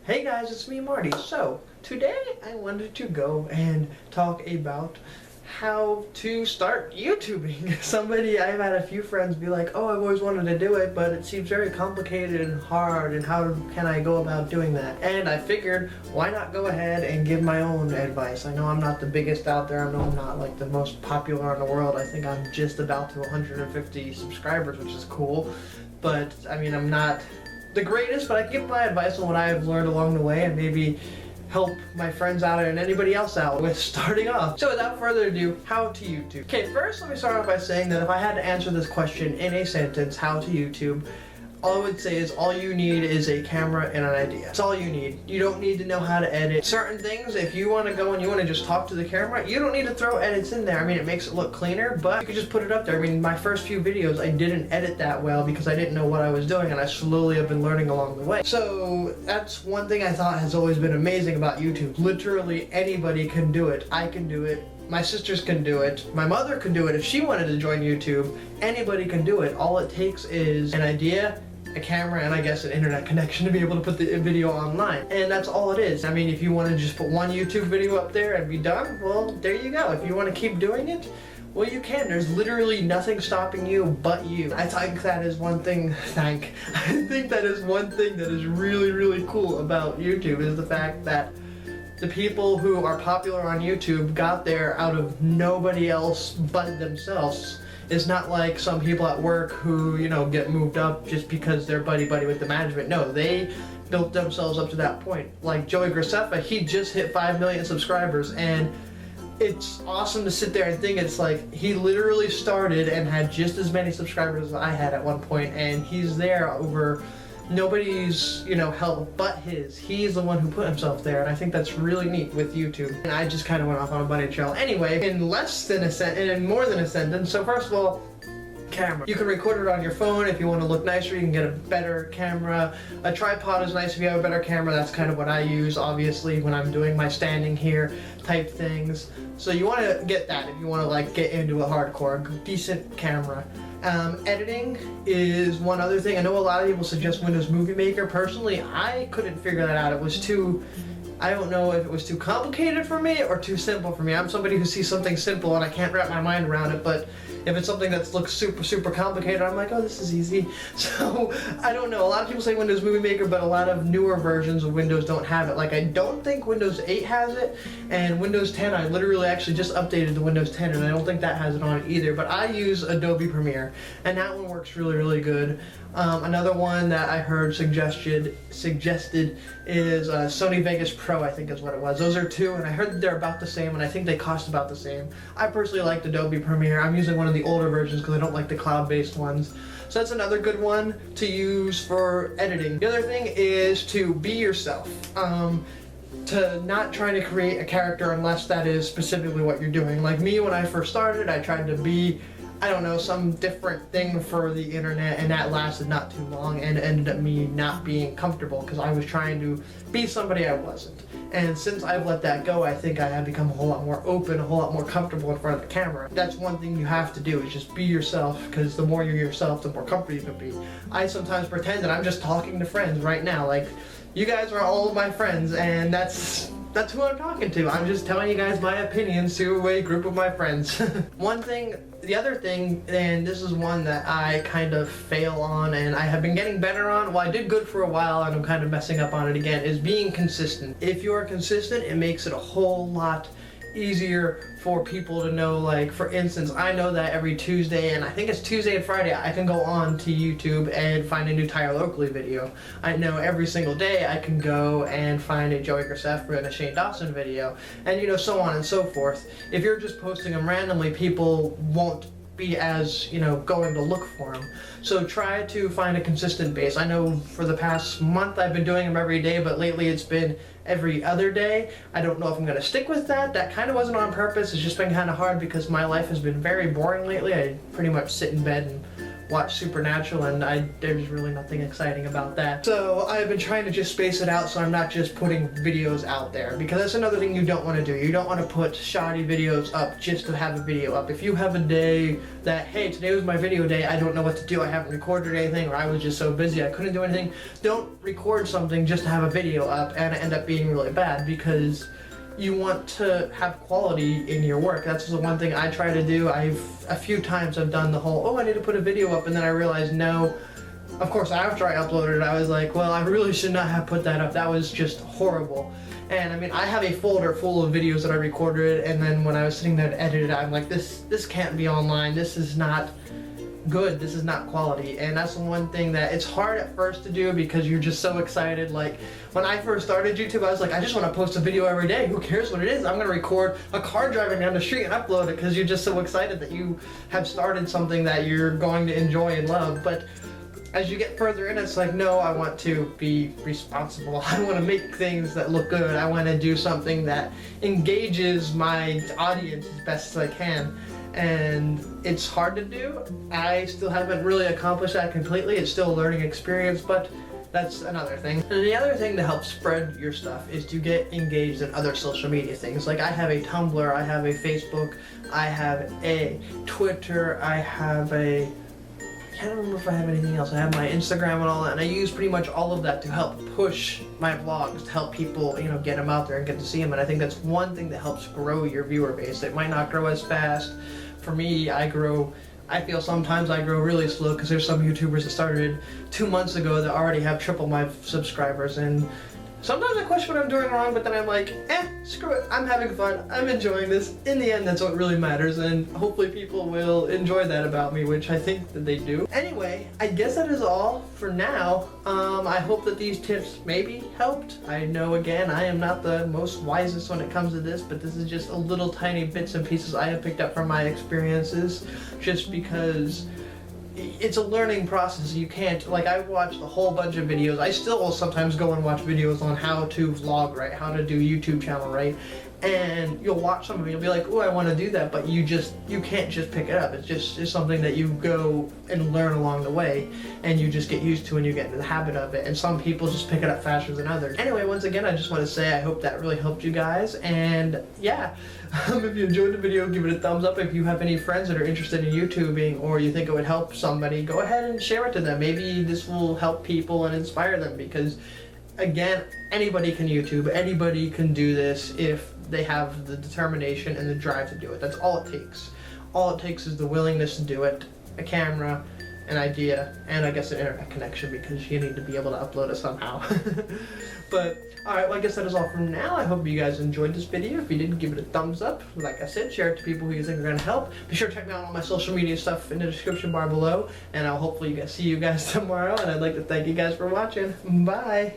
Hey guys, it's me, Marty. So, today I wanted to go and talk about how to start YouTubing. I've had a few friends be like, oh, I've always wanted to do it, but it seems very complicated and hard, and how can I go about doing that? And I figured, why not go ahead and give my own advice? I know I'm not the biggest out there, I know I'm not like the most popular in the world. I think I'm just about to 150 subscribers, which is cool, but I mean, I'm not the greatest, but I can give my advice on what I've learned along the way and maybe help my friends out and anybody else out with starting off. So without further ado, how to YouTube. Okay, first let me start off by saying that if I had to answer this question in a sentence, how to YouTube, all I would say is all you need is a camera and an idea. That's all you need. You don't need to know how to edit certain things. If you want to go and you want to just talk to the camera, you don't need to throw edits in there. I mean, it makes it look cleaner, but you can just put it up there. I mean, my first few videos, I didn't edit that well because I didn't know what I was doing, and I slowly have been learning along the way. So that's one thing I thought has always been amazing about YouTube. Literally anybody can do it. I can do it. My sisters can do it. My mother can do it. If she wanted to join YouTube, anybody can do it. All it takes is an idea, a camera, and I guess an internet connection to be able to put the video online. And that's all it is. I mean, if you want to just put one YouTube video up there and be done, well, there you go. If you want to keep doing it, well, you can. There's literally nothing stopping you but you. I think that is one thing, I think that is one thing that is really, really cool about YouTube, is the fact that the people who are popular on YouTube got there out of nobody else but themselves. It's not like some people at work who, you know, get moved up just because they're buddy-buddy with the management. No, they built themselves up to that point. Like Joey Graceffa, he just hit 5 million subscribers, and it's awesome to sit there and think it's like he literally started and had just as many subscribers as I had at one point, and he's there over nobody's, you know, help but his. He's the one who put himself there, and I think that's really neat with YouTube. And I just kind of went off on a bunny trail. Anyway, in less than a sentence, and in more than a sentence, so first of all, camera. You can record it on your phone if you want to look nicer. You can get a better camera. A tripod is nice if you have a better camera. That's kind of what I use, obviously, when I'm doing my standing here type things. So you want to get that if you want to like get into a hardcore, decent camera. Editing is one other thing. I know a lot of people suggest Windows Movie Maker. Personally, I couldn't figure that out. It was too, I don't know if it was too complicated for me or too simple for me. I'm somebody who sees something simple and I can't wrap my mind around it, but if it's something that looks super, super complicated, I'm like, oh, this is easy. So, I don't know. A lot of people say Windows Movie Maker, but a lot of newer versions of Windows don't have it. Like, I don't think Windows 8 has it, and Windows 10, I literally actually just updated to Windows 10, and I don't think that has it on it either. But I use Adobe Premiere, and that one works really, really good. Another one that I heard suggested is Sony Vegas Pro, I think is what it was. Those are two, and I heard that they're about the same, and I think they cost about the same. I personally like Adobe Premiere. I'm using one of the older versions because I don't like the cloud-based ones. So that's another good one to use for editing. The other thing is to be yourself. To not try to create a character unless that is specifically what you're doing. Like me, when I first started, I tried to be, I don't know, some different thing for the internet, and that lasted not too long and ended up me not being comfortable because I was trying to be somebody I wasn't. And since I've let that go, I think I have become a whole lot more open, a whole lot more comfortable in front of the camera. That's one thing you have to do, is just be yourself, because the more you're yourself, the more comfortable you can be. I sometimes pretend that I'm just talking to friends right now, like, you guys are all of my friends, and that's who I'm talking to. I'm just telling you guys my opinions to a group of my friends. The other thing, and this is one that I kind of fail on and I have been getting better on, well, I did good for a while and I'm kind of messing up on it again, is being consistent. If you're consistent, it makes it a whole lot easier for people to know. Like, for instance, I know that every Tuesday, and I think it's Tuesday and Friday, I can go on to YouTube and find a new Tyler Oakley video. I know every single day I can go and find a Joey Graceffa and a Shane Dawson video, and you know, so on and so forth. If you're just posting them randomly, people won't be as, you know, going to look for them. So try to find a consistent base. I know for the past month I've been doing them every day, but lately it's been every other day. I don't know if I'm going to stick with that. That kind of wasn't on purpose. It's just been kind of hard because my life has been very boring lately. I pretty much sit in bed and watch Supernatural, and there's really nothing exciting about that. So I've been trying to just space it out so I'm not just putting videos out there, because that's another thing you don't want to do. You don't want to put shoddy videos up just to have a video up. If you have a day that, hey, today was my video day, I don't know what to do, I haven't recorded anything, or I was just so busy I couldn't do anything, don't record something just to have a video up and end up being really bad, because you want to have quality in your work. That's the one thing I try to do. A few times I've done the whole, oh, I need to put a video up, and then I realized, no. Of course, after I uploaded it, I was like, well, I really should not have put that up. That was just horrible. And I mean, I have a folder full of videos that I recorded, and then when I was sitting there to edit it, I'm like, this can't be online. This is not good. This is not quality. And that's the one thing that it's hard at first to do, because you're just so excited. Like when I first started YouTube, I was like, I just want to post a video every day. Who cares what it is? I'm going to record a car driving down the street and upload it, because you're just so excited that you have started something that you're going to enjoy and love. But as you get further in, it's like, no, I want to be responsible. I want to make things that look good. I want to do something that engages my audience as best as I can. And it's hard to do. I still haven't really accomplished that completely. It's still a learning experience, but that's another thing. And the other thing to help spread your stuff is to get engaged in other social media things. Like I have a Tumblr, I have a Facebook, I have a Twitter, I can't remember if I have anything else. I have my Instagram and all that, and I use pretty much all of that to help push my vlogs, to help people, get them out there and get to see them. And I think that's one thing that helps grow your viewer base. It might not grow as fast. For me, I feel sometimes I grow really slow, because there's some YouTubers that started 2 months ago that already have triple my subscribers, and sometimes I question what I'm doing wrong, but then I'm like, screw it, I'm having fun, I'm enjoying this. In the end, that's what really matters, and hopefully people will enjoy that about me, which I think that they do. Anyway, I guess that is all for now. I hope that these tips maybe helped. I know, again, I am not the most wisest when it comes to this, but this is just a little tiny bits and pieces I have picked up from my experiences, just because it's a learning process. You can't, like, I've watched a whole bunch of videos. I still will sometimes go and watch videos on how to vlog right, how to do YouTube channel right, and you'll watch some of it, you'll be like, oh, I want to do that, but you can't just pick it up. It's something that you go and learn along the way, and you just get used to, and you get into the habit of it, and some people just pick it up faster than others. Anyway, once again, I just want to say I hope that really helped you guys, and yeah, if you enjoyed the video, give it a thumbs up. If you have any friends that are interested in YouTubing, or you think it would help somebody, go ahead and share it to them. Maybe this will help people and inspire them, because again, anybody can YouTube, anybody can do this if they have the determination and the drive to do it. That's all it takes. All it takes is the willingness to do it, a camera, an idea, and I guess an internet connection, because you need to be able to upload it somehow. But alright, well, I guess that is all for now. I hope you guys enjoyed this video. If you did, give it a thumbs up. Like I said, share it to people who you think are going to help. Be sure to check me out on all my social media stuff in the description bar below, and I'll hopefully see you guys tomorrow, and I'd like to thank you guys for watching. Bye!